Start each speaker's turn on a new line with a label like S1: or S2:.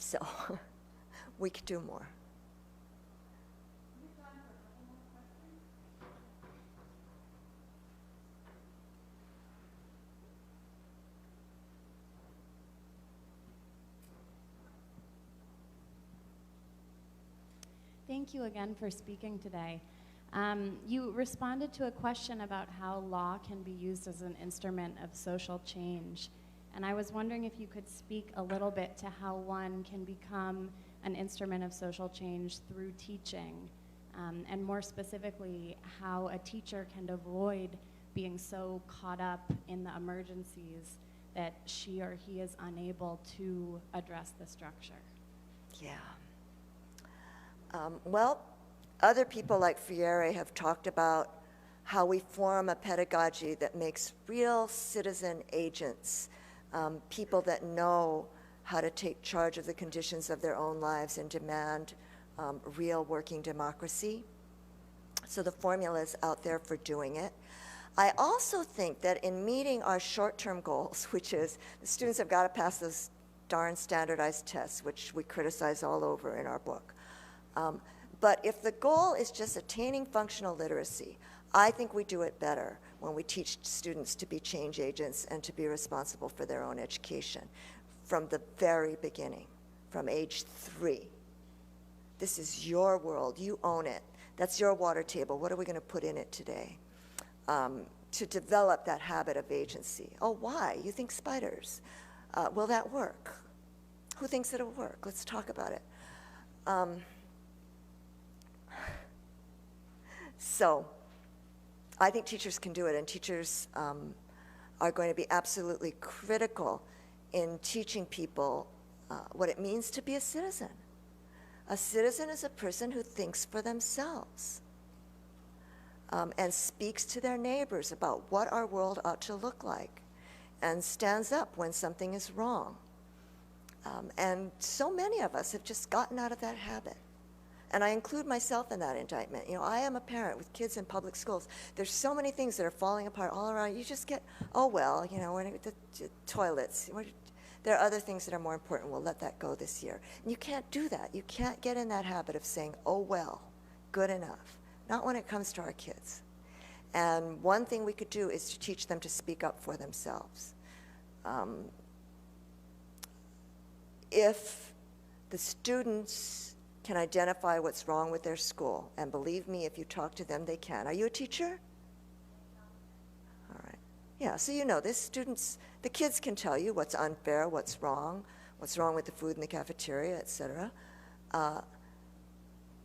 S1: So we could do more.
S2: Thank you again for speaking today. You responded to a question about how law can be used as an instrument of social change. And I was wondering if you could speak a little bit to how one can become an instrument of social change through teaching, and more specifically, how a teacher can avoid being so caught up in the emergencies that she or he is unable to address the structure.
S1: Yeah. Well, other people like Freire have talked about how we form a pedagogy that makes real citizen agents, people that know how to take charge of the conditions of their own lives and demand real working democracy. So the formula is out there for doing it. I also think that in meeting our short-term goals, which is the students have got to pass those darn standardized tests, which we criticize all over in our book. But if the goal is just attaining functional literacy, I think we do it better when we teach students to be change agents and to be responsible for their own education from the very beginning, from age 3. This is your world. You own it. That's your water table. What are we going to put in it today? To develop that habit of agency. Oh, why? You think spiders. Will that work? Who thinks it'll work? Let's talk about it. So I think teachers can do it, and teachers are going to be absolutely critical in teaching people what it means to be a citizen. A citizen is a person who thinks for themselves and speaks to their neighbors about what our world ought to look like and stands up when something is wrong. And so many of us have just gotten out of that habit. And I include myself in that indictment. You know, I am a parent with kids in public schools. There's so many things that are falling apart all around. You just get, oh, well, you know, the toilets. There are other things that are more important. We'll let that go this year. And you can't do that. You can't get in that habit of saying, oh, well, good enough. Not when it comes to our kids. And one thing we could do is to teach them to speak up for themselves. If the students can identify what's wrong with their school, and believe me, if you talk to them, they can. Are you a teacher? All right. Yeah, so you know, the kids can tell you what's unfair, what's wrong with the food in the cafeteria, et cetera.